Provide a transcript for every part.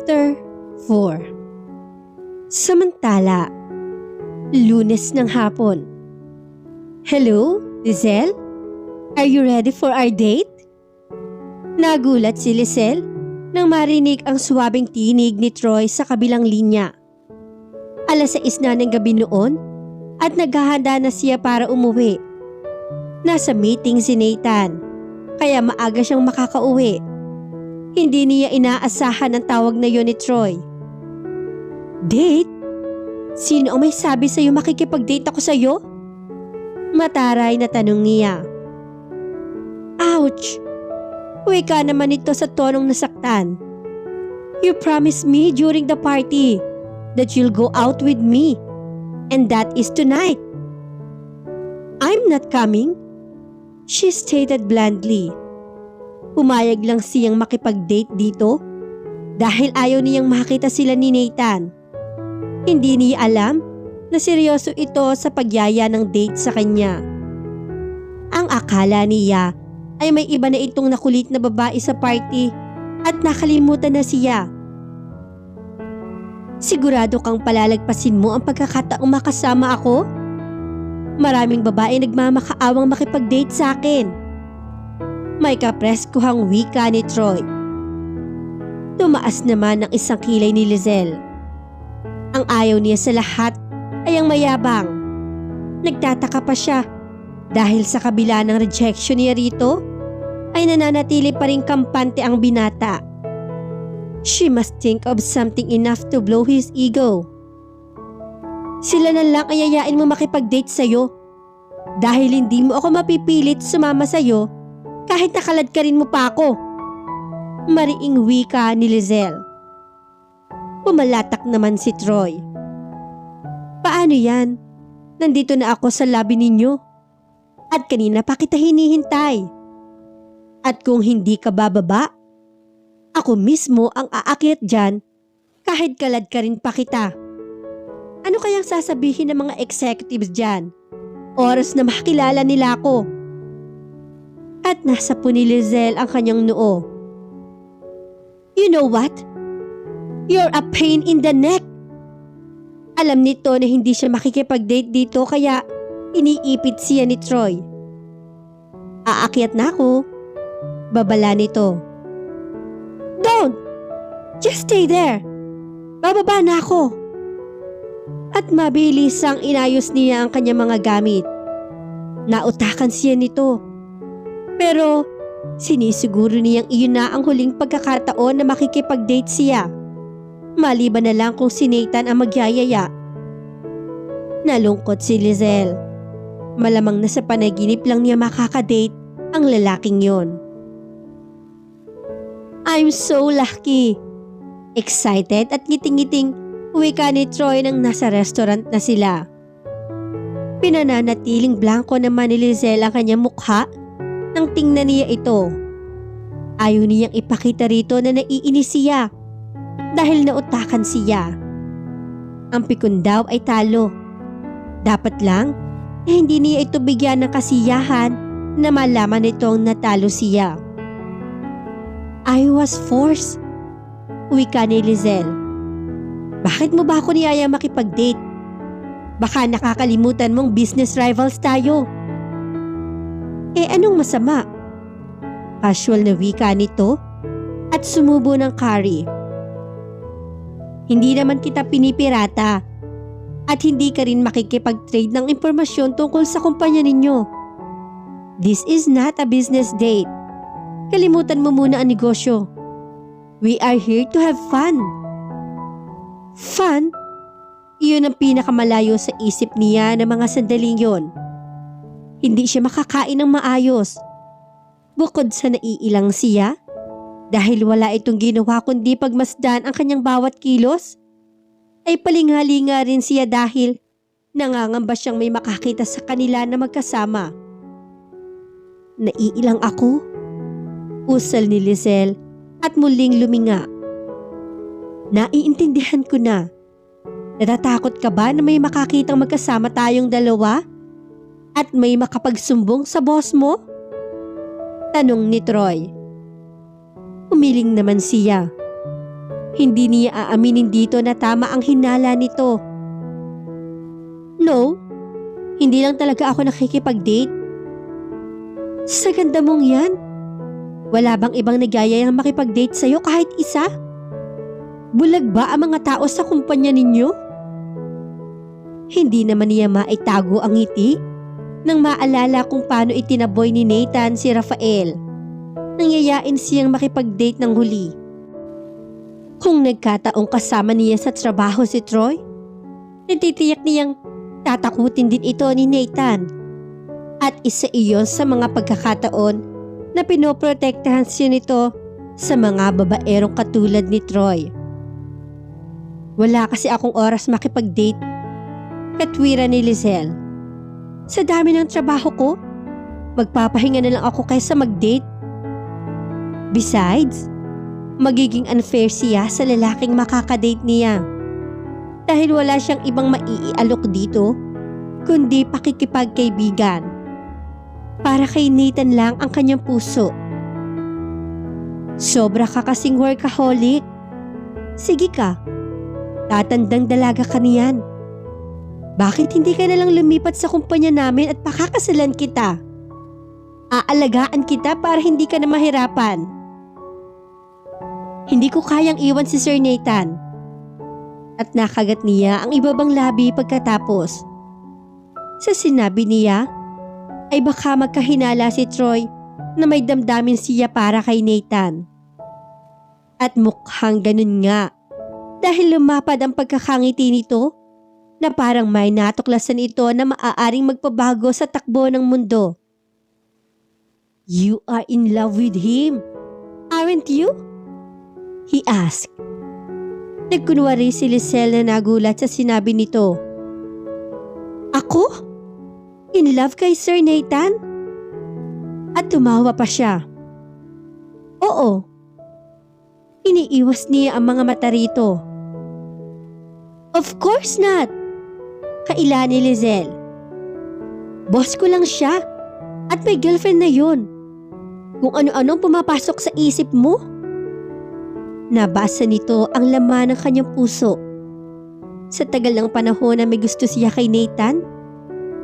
Chapter 4. Samantala, Lunes ng hapon. Hello, Lizelle? Are you ready for our date? Nagulat si Lizelle nang marinig ang suwabing tinig ni Troy sa kabilang linya. 6:00 na ng gabi noon at naghahanda na siya para umuwi. Nasa meeting si Nathan, kaya maaga siyang makakauwi. Hindi niya inaasahan ang tawag na yon ni Troy. Date? Sino ang may sabi sa'yo makikipag-date ako sa'yo? Mataray na tanong niya. Ouch! Uwi ka naman ito sa tonong nasaktan. You promised me during the party that you'll go out with me, and that is tonight. I'm not coming, she stated blandly. Pumayag lang siyang makipag-date dito dahil ayaw niyang makita sila ni Nathan. Hindi niya alam na seryoso ito sa pagyaya ng date sa kanya. Ang akala niya ay may iba na itong nakulit na babae sa party at nakalimutan na siya. Sigurado kang palalagpasin mo ang pagkakataong makasama ako? Maraming babae nagmamakaawang makipag-date sa akin. May kapreskuhang wika ni Troy. Tumaas naman ang isang kilay ni Lizelle. Ang ayaw niya sa lahat ay ang mayabang. Nagtataka pa siya dahil sa kabila ng rejection niya rito ay nananatili pa rin kampante ang binata. She must think of something enough to blow his ego. Sila na lang ay yayain mo makipag-date sa'yo dahil hindi mo ako mapipilit sumama sa'yo kahit nakalad ka rin mo pa ako. Mariing wika ni Lizelle. Pumalatak naman si Troy. Paano yan? Nandito na ako sa lobby ninyo. At kanina pa kita hinihintay. At kung hindi ka bababa, ako mismo ang aakyat dyan kahit kalad ka rin pa kita. Ano kayang sasabihin ng mga executives dyan? Oras na makilala nila ako. At nasa po ni Lizelle ang kanyang noo. You know what? You're a pain in the neck. Alam nito na hindi siya makikipag-date dito kaya iniipit siya ni Troy. Aakyat na ako. Babala nito. Don't! Just stay there. Bababa na ako. At mabilis ang inayos niya ang kanyang mga gamit. Nautakan siya nito. Pero sinisiguro niyang iyon na ang huling pagkakataon na makikipag-date siya. Maliban na lang kung si Nathan ang magyayaya. Nalungkot si Lizelle. Malamang na sa panaginip lang niya makakadate ang lalaking yon. I'm so lucky. Excited at ngiting-ngiting wika ni Troy nang nasa restaurant na sila. Pinananatiling blanko naman ni Lizelle ang kanyang mukha nang tingnan niya ito. Ayaw niyang ipakita rito na naiinis siya dahil nautakan siya. Ang pikon daw ay talo. Dapat lang hindi niya ito bigyan ng kasiyahan na malaman nitong natalo siya. I was forced, wika ni Lizelle. Bakit mo ba ako niyaya makipag-date? Baka nakakalimutan mong business rivals tayo. Anong masama? Casual na wika nito at sumubo ng curry. Hindi naman kita pinipirata at hindi ka rin makikipag-trade ng impormasyon tungkol sa kumpanya ninyo. This is not a business date. Kalimutan mo muna ang negosyo. We are here to have fun. Fun? Iyon ang pinakamalayo sa isip niya ng mga sandaling yon. Hindi siya makakain ng maayos. Bukod sa naiilang siya, dahil wala itong ginawa kundi pagmasdan ang kanyang bawat kilos, ay palingalinga rin siya dahil nangangamba siyang may makakita sa kanila na magkasama. Naiilang ako? Usal ni Lizelle at muling luminga. Naiintindihan ko na. Natatakot ka ba na may makakitang magkasama tayong dalawa? At may makapagsumbong sa boss mo? Tanong ni Troy. Umiling naman siya. Hindi niya aaminin dito na tama ang hinala nito. No, hindi lang talaga ako nakikipag-date. Sa ganda mong yan, wala bang ibang nagyayayang makipag-date sa'yo kahit isa? Bulag ba ang mga tao sa kumpanya ninyo? Hindi naman niya maitago ang ngiti nang maalala kung paano itinaboy ni Nathan si Rafael nang yayain siyang makipag-date ng huli. Kung nagkataong kasama niya sa trabaho si Troy, natitiyak niyang tatakutin din ito ni Nathan. At isa iyon sa mga pagkakataon na pinoprotektahan siya nito sa mga babaerong katulad ni Troy. Wala kasi akong oras makipag-date, katwira ni Lizelle. Sa dami ng trabaho ko, magpapahinga na lang ako kaysa mag-date. Besides, magiging unfair siya sa lalaking makakadate niya. Dahil wala siyang ibang maiialok dito, kundi pakikipagkaibigan. Para kay Nathan lang ang kanyang puso. Sobra ka kasing workaholic. Sige ka. Tatandang dalaga ka niyan. Bakit hindi ka nalang lumipat sa kumpanya namin at pakakasalan kita? Aalagaan kita para hindi ka na mahirapan. Hindi ko kayang iwan si Sir Nathan. At nakagat niya ang ibabang labi pagkatapos. Sa sinabi niya, ay baka magkahinala si Troy na may damdamin siya para kay Nathan. At mukhang ganun nga. Dahil lumapad ang pagkakangiti nito na parang may natuklasan ito na maaaring magpabago sa takbo ng mundo. You are in love with him, aren't you? He asked. Nagkunwari si Lizelle na nagulat sa sinabi nito. Ako? In love kay Sir Nathan? At tumawa pa siya. Oo. Iniiwas niya ang mga mata rito. Of course not! Kaila ni Lizelle. Boss ko lang siya at may girlfriend na yun. Kung ano-anong pumapasok sa isip mo. Nabasa nito ang laman ng kanyang puso. Sa tagal ng panahon na may gusto siya kay Nathan,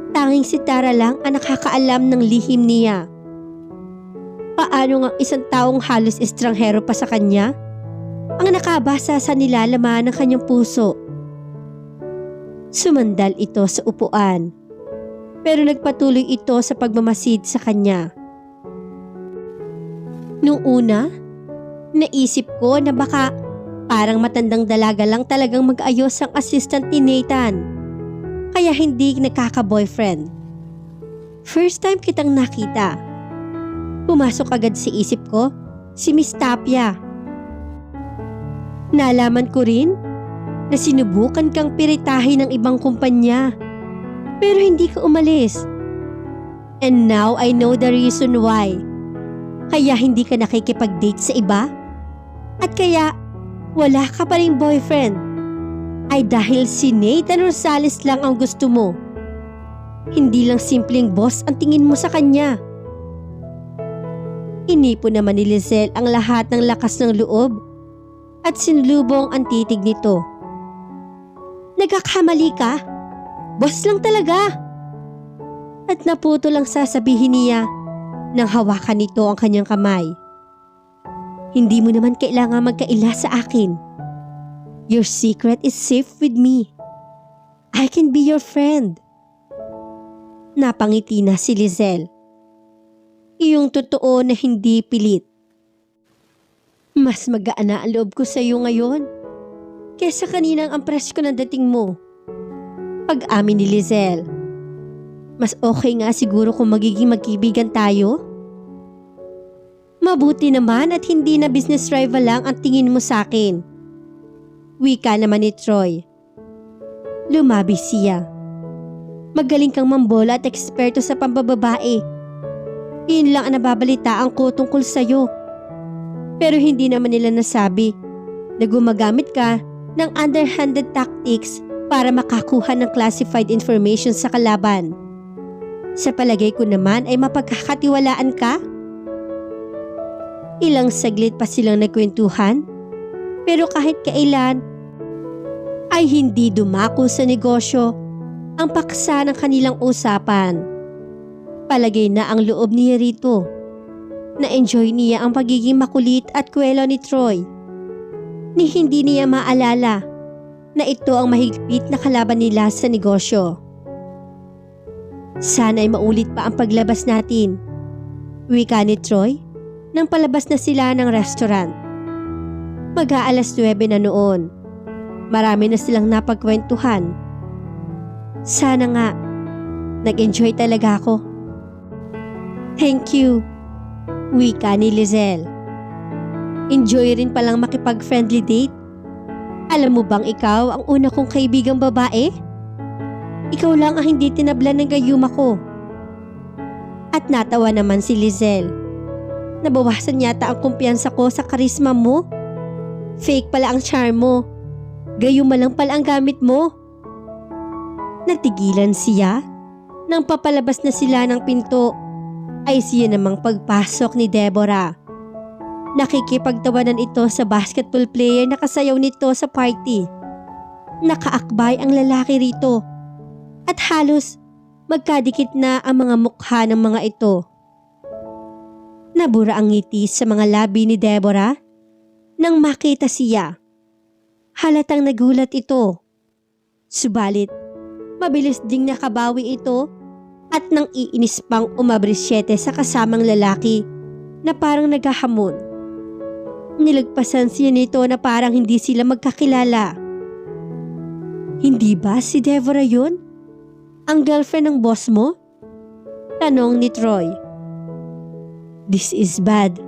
tanging si Tara lang ang nakakaalam ng lihim niya. Paano nga isang taong halos estranghero pa sa kanya ang nakabasa sa nilalaman ng kanyang puso? Sumandal ito sa upuan, pero nagpatuloy ito sa pagmamasid sa kanya. Nung una, naisip ko na baka parang matandang dalaga lang talagang mag-ayos ang assistant ni Nathan, kaya hindi nakaka-boyfriend. First time kitang nakita. Pumasok agad sa isip ko si Miss Tapia. Nalaman ko rin na sinubukan kang piritahin ng ibang kumpanya, pero hindi ka umalis. And now I know the reason why. Kaya hindi ka nakikipag-date sa iba? At kaya wala ka pa ring boyfriend? Ay dahil si Nathan Rosales lang ang gusto mo. Hindi lang simpleng boss ang tingin mo sa kanya. Inipo naman ni Lizelle ang lahat ng lakas ng loob at sinulubong ang titig nito. Nagkakamali ka? Boss lang talaga. At naputo lang sasabihin niya nang hawakan nito ang kanyang kamay. Hindi mo naman kailangan magkaila sa akin. Your secret is safe with me. I can be your friend. Napangiti na si Lizelle. Iyong totoo na hindi pilit. Mas magaan na ang loob ko sa iyo ngayon kesa kaninang ang presko ng dating mo. Pag-amin ni Lizelle. Mas okay nga siguro kung magiging magkaibigan tayo. Mabuti naman at hindi na business rival lang ang tingin mo sa akin. Wika naman ni Troy. Lumabi siya. Magaling kang mambola at eksperto sa pambababae. Yun lang ang nababalitaan ko tungkol sa'yo. Pero hindi naman nila nasabi na gumagamit ka ng underhanded tactics para makakuha ng classified information sa kalaban. Sa palagay ko naman ay mapagkakatiwalaan ka. Ilang saglit pa silang nagkwentuhan Pero kahit kailan ay hindi dumako sa negosyo ang paksa ng kanilang usapan. Palagay na ang loob niya rito. Na-enjoy niya ang pagiging makulit at kwelo ni Troy. Ni hindi niya maalala na ito ang mahigpit na kalaban nila sa negosyo. Sana'y maulit pa ang paglabas natin, wika ni Troy nang palabas na sila ng restaurant. Mag-aalas 9 na noon. Marami na silang napagkwentuhan. Sana nga, nag-enjoy talaga ako. Thank you, wika ni Lizelle. Enjoy rin palang makipag-friendly date. Alam mo bang ikaw ang una kong kaibigang babae? Ikaw lang ang hindi tinablan ng gayuma ko. At natawa naman si Lizelle. Nabawasan yata ang kumpiyansa ko sa karisma mo. Fake pala ang charm mo. Gayuma lang pala ang gamit mo. Natigilan siya. Nang papalabas na sila ng pinto, ay siya namang pagpasok ni Deborah. Nakikipagtawanan ito sa basketball player na kasayaw nito sa party. Nakaakbay ang lalaki rito. At halos magkadikit na ang mga mukha ng mga ito. Nabura ang ngiti sa mga labi ni Deborah nang makita siya. Halatang nagulat ito. Subalit, mabilis ding nakabawi ito at nang iinis pang umabrisyete sa kasamang lalaki na parang naghahamon. Nilagpasan siya nito na parang hindi sila magkakilala. Hindi ba si Deborah yun? Ang girlfriend ng boss mo? Tanong ni Troy. This is bad.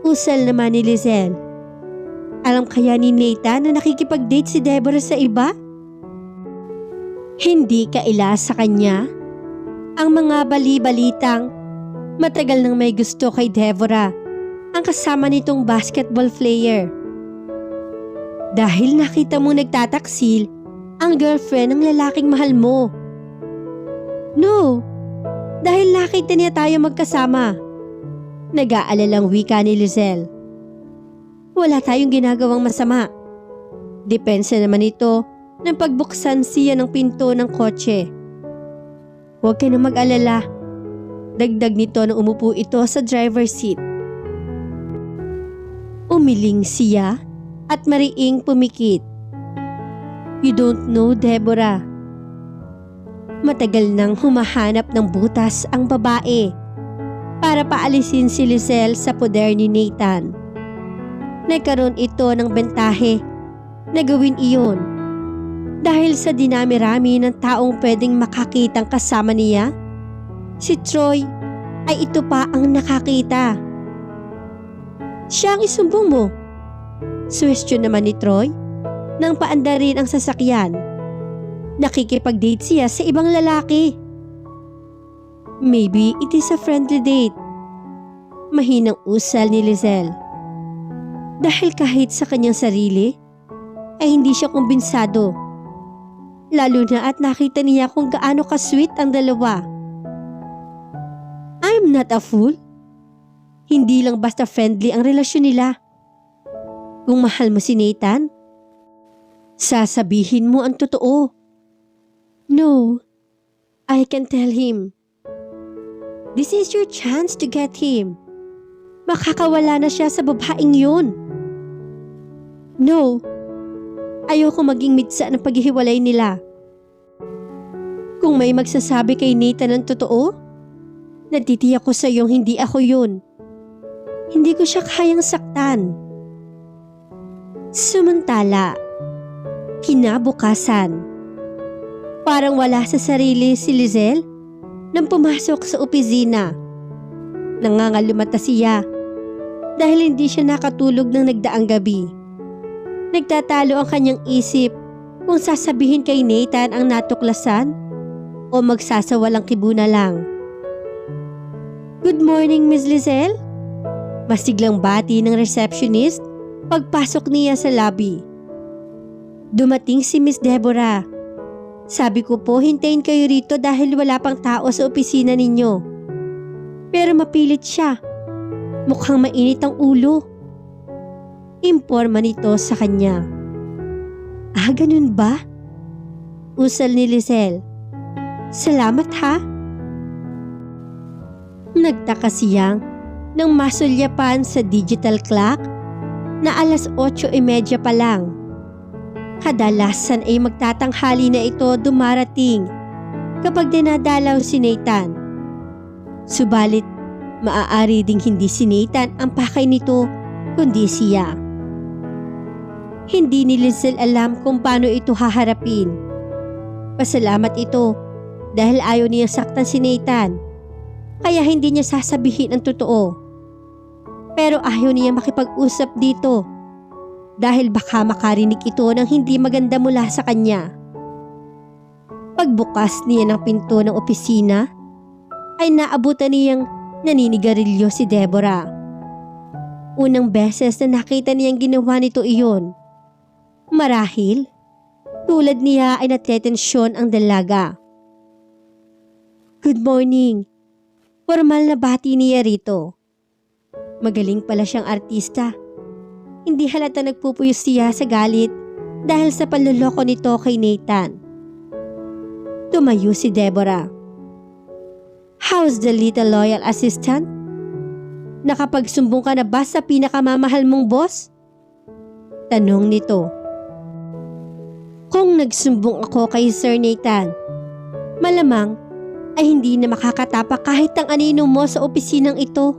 Usal naman ni Lizelle. Alam kaya ni Nathan na nakikipag-date si Deborah sa iba? Hindi kaila sa kanya ang mga bali-balitang matagal nang may gusto kay Deborah ang kasama nitong basketball player. Dahil nakita mo nagtataksil ang girlfriend ng lalaking mahal mo. No, dahil nakita niya tayo magkasama. Nag-aalalang wika ni Lizelle. Wala tayong ginagawang masama. Depensa naman ito nang pagbuksan siya ng pinto ng kotse. Huwag ka na mag-alala. Dagdag nito na umupo ito sa driver's seat. Umiling siya at mariing pumikit. You don't know, Deborah. Matagal nang humahanap ng butas ang babae para paalisin si Lizelle sa poder ni Nathan. Nagkaroon ito ng bentahe na gawin iyon dahil sa dinami-rami ng taong pwedeng makakitang kasama niya. Si Troy ay ito pa ang nakakita. Siya ang isumbong mo. Suwestyon naman ni Troy nang paandarin ang sasakyan. Nakikipag-date siya sa ibang lalaki. Maybe it is a friendly date. Mahinang usal ni Lizelle. Dahil kahit sa kanyang sarili, ay hindi siya kumbinsado. Lalo na at nakita niya kung gaano ka-sweet ang dalawa. I'm not a fool. Hindi lang basta friendly ang relasyon nila. Kung mahal mo si Nathan, sasabihin mo ang totoo. No, I can tell him. This is your chance to get him. Makakawala na siya sa babaeng yun. No, ayoko maging mitsa ng paghihiwalay nila. Kung may magsasabi kay Nathan ng totoo, natitiyak ko sa iyong hindi ako yun. Hindi ko siya kayang saktan. Samantala, kinabukasan, parang wala sa sarili si Lizelle nang pumasok sa opisina. Nangangalumata siya dahil hindi siya nakatulog ng nagdaang gabi. Nagtatalo ang kanyang isip kung sasabihin kay Nathan ang natuklasan o magsasawalang kibuna lang. Good morning, Miss Lizelle. Masiglang bati ng receptionist pagpasok niya sa lobby. Dumating si Miss Deborah. Sabi ko po hintayin kayo rito dahil wala pang tao sa opisina ninyo. Pero mapilit siya. Mukhang mainit ang ulo. Imporma nito sa kanya. Ah, ganun ba? Usal ni Lizelle. Salamat ha. Nagtaka siyang nang masulyapan sa digital clock na alas 8:30 pa lang. Kadalasan ay magtatanghali na ito dumarating kapag dinadalaw si Nathan. Subalit, maaari ding hindi si Nathan ang pakay nito kundi siya. Hindi ni Lizelle alam kung paano ito haharapin. Pasalamat ito dahil ayaw niya saktan si Nathan, kaya hindi niya sasabihin ang totoo. Pero ayaw niya makipag-usap dito dahil baka makarinig ito ng hindi maganda mula sa kanya. Pagbukas niya ng pinto ng opisina, ay naabutan niyang naninigarilyo si Deborah. Unang beses na nakita niyang ginawa nito iyon. Marahil, tulad niya ay natetensyon ang dalaga. Good morning. Formal na bati niya rito. Magaling pala siyang artista. Hindi halata nagpupuyos siya sa galit dahil sa panloloko nito kay Nathan. Tumayo si Deborah. How's the little loyal assistant? Nakapagsumbong ka na ba sa pinakamamahal mong boss? Tanong nito. Kung nagsumbong ako kay Sir Nathan, malamang ay hindi na makakatapak kahit ang anino mo sa opisinang ito.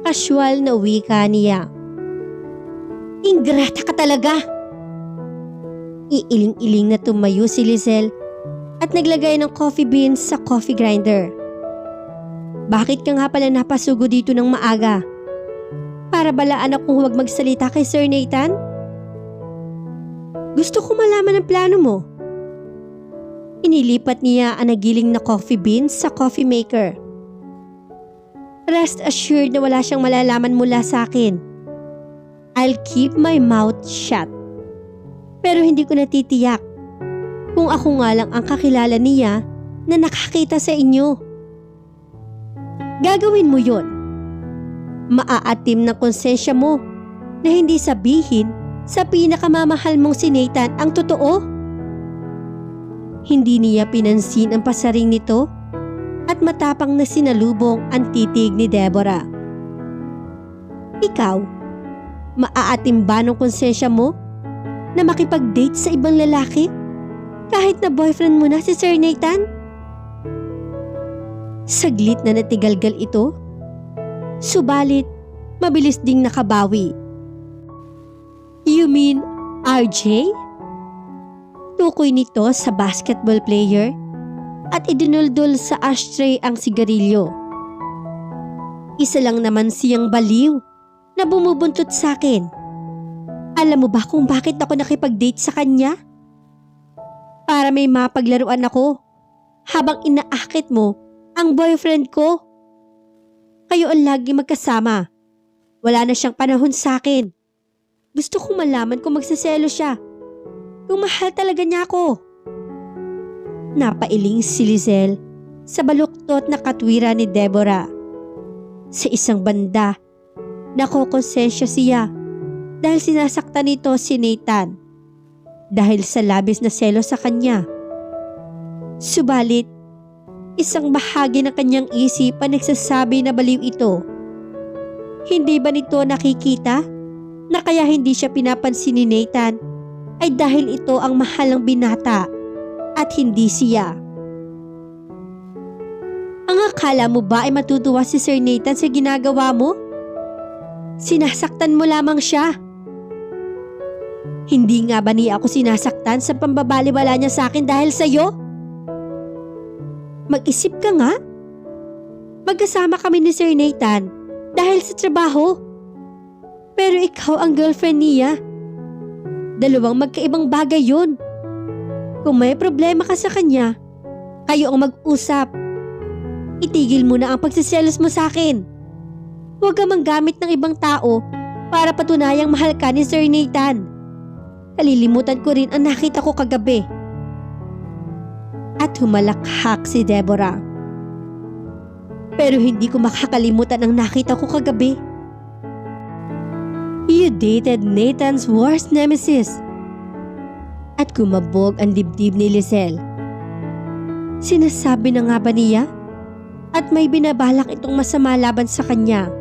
Casual na wika niya. Ingrata ka talaga! Iiling-iling na tumayo si Lizelle at naglagay ng coffee beans sa coffee grinder. Bakit ka nga pala napasugo dito ng maaga? Para balaan akong huwag magsalita kay Sir Nathan? Gusto ko malaman ang plano mo. Inilipat niya ang nagiling na coffee beans sa coffee maker. Rest assured na wala siyang malalaman mula sa akin. I'll keep my mouth shut. Pero hindi ko natitiyak kung ako nga lang ang kakilala niya na nakakita sa inyo. Gagawin mo yon. Maaatim ng konsensya mo na hindi sabihin sa pinakamamahal mong si Nathan ang totoo. Hindi niya pinansin ang pasaring nito at matapang na sinalubong ang titig ni Deborah. Ikaw, maaatim ba ng konsensya mo na makipag-date sa ibang lalaki kahit na boyfriend mo na si Sir Nathan? Saglit na natigalgal ito, subalit mabilis ding nakabawi. You mean RJ? Tukoy nito sa basketball player at idinuldol sa ashtray ang sigarilyo. Isa lang naman siyang baliw na bumubuntot sa akin. Alam mo ba kung bakit ako nakipag-date sa kanya? Para may mapaglaruan ako habang inaakit mo ang boyfriend ko. Kayo ang lagi magkasama. Wala na siyang panahon sa akin. Gusto kong malaman kung magsaselo siya. Kung mahal talaga niya ako. Napailing si Lizelle sa baluktot na katwira ni Deborah. Sa isang banda, nakokonsensya siya dahil sinasaktan nito si Nathan dahil sa labis na selo sa kanya. Subalit, isang bahagi ng kanyang isip ang nagsasabi na baliw ito. Hindi ba nito nakikita na kaya hindi siya pinapansin ni Nathan ay dahil ito ang mahalang binata at hindi siya? Ang akala mo ba ay matutuwa si Sir Nathan sa ginagawa mo? Sinasaktan mo lamang siya. Hindi nga ba niya ako sinasaktan sa pambabaliwala niya sa akin dahil sa'yo? Mag-isip ka nga. Magkasama kami ni Sir Nathan dahil sa trabaho. Pero ikaw ang girlfriend niya. Dalawang magkaibang bagay yun. Kung may problema ka sa kanya, kayo ang mag-usap. Itigil mo na ang pagsiselos mo sa akin. Huwag ka manggamit ng ibang tao para patunayang mahal ka ni Sir Nathan. Kalilimutan ko rin ang nakita ko kagabi. At humalakhak si Deborah. Pero hindi ko makakalimutan ang nakita ko kagabi. You dated Nathan's worst nemesis. At kumabog ang dibdib ni Lizelle. Sinasabi na nga ba niya? At may binabalak itong masama laban sa kanya.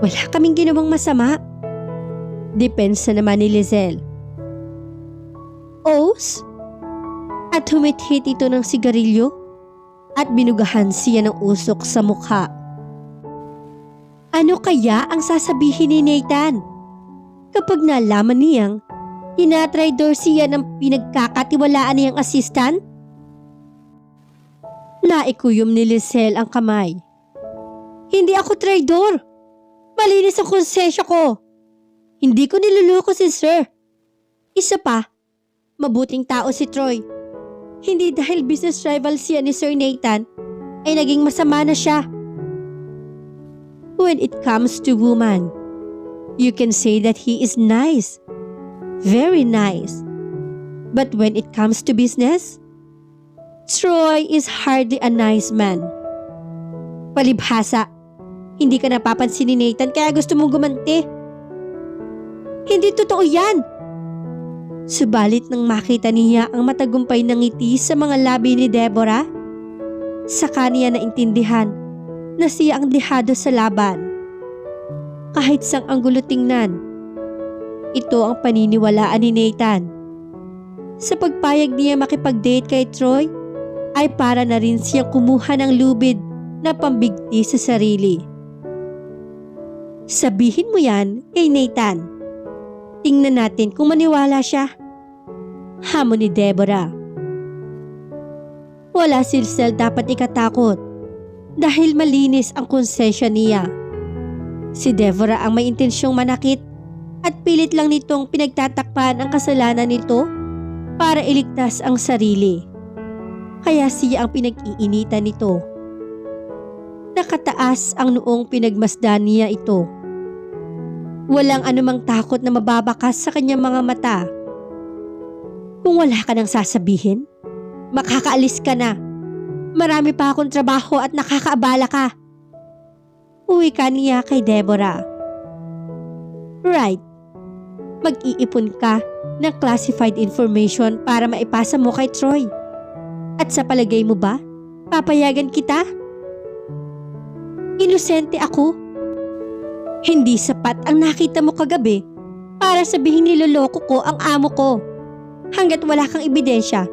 Wala kaming ginawang masama. Depensa naman ni Lizelle. Os? At humithit ito ng sigarilyo at binugahan siya ng usok sa mukha. Ano kaya ang sasabihin ni Nathan kapag nalaman niyang tinatraidor siya ng pinagkakatiwalaan niyang assistant? Naikuyom ni Lizelle ang kamay. Hindi ako traidor. Malinis ang konsensya ko. Hindi ko niluloko si Sir. Isa pa, mabuting tao si Troy. Hindi dahil business rival siya ni Sir Nathan ay naging masama na siya. When it comes to woman, you can say that he is nice. Very nice. But when it comes to business, Troy is hardly a nice man. Palibhasa, hindi ka napapansin ni Nathan kaya gusto mong gumanti. Hindi totoo yan. Subalit nang makita niya ang matagumpay na ngiti sa mga labi ni Deborah, saka niya naintindihan na siya ang dehado sa laban. Kahit sang anggulo tingnan, ito ang paniniwalaan ni Nathan. Sa pagpayag niya makipag-date kay Troy, ay para na rin siyang kumuha ng lubid na pambigti sa sarili. Sabihin mo yan kay Nathan. Tingnan natin kung maniwala siya. Hamon ni Deborah. Wala si Lizelle dapat ikatakot dahil malinis ang konsensya niya. Si Deborah ang may intensyong manakit at pilit lang nitong pinagtatakpan ang kasalanan nito para iligtas ang sarili. Kaya siya ang pinag-iinitan nito. Nakataas ang noong pinagmasdan niya ito. Walang anumang takot na mababakas sa kanyang mga mata. Kung wala ka nang sasabihin, makakaalis ka na. Marami pa akong trabaho at nakakaabala ka. Uwi ka niya kay Deborah. Right. Mag-iipon ka ng classified information para maipasa mo kay Troy. At sa palagay mo ba, papayagan kita? Inosente ako. Hindi sapat ang nakita mo kagabi para sabihin niloloko ko ang amo ko. Hanggat wala kang ebidensya,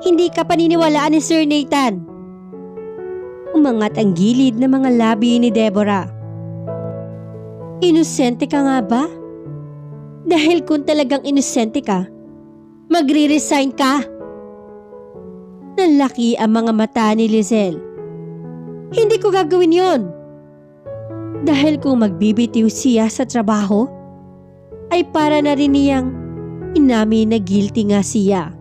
hindi ka paniniwalaan ni Sir Nathan. Umangat ang gilid ng mga labi ni Deborah. Inosente ka nga ba? Dahil kung talagang inosente ka, magre-resign ka. Nanlaki ang mga mata ni Lizelle. Hindi ko gagawin yon. Dahil kung magbibitiw siya sa trabaho, ay para na rin niyang inamin na guilty nga siya.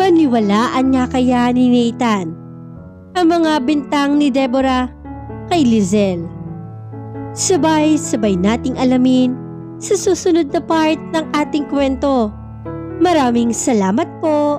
Paniwalaan nga kaya ni Nathan ang mga bintang ni Deborah kay Lizelle? Sabay-sabay nating alamin sa susunod na part ng ating kwento. Maraming salamat po!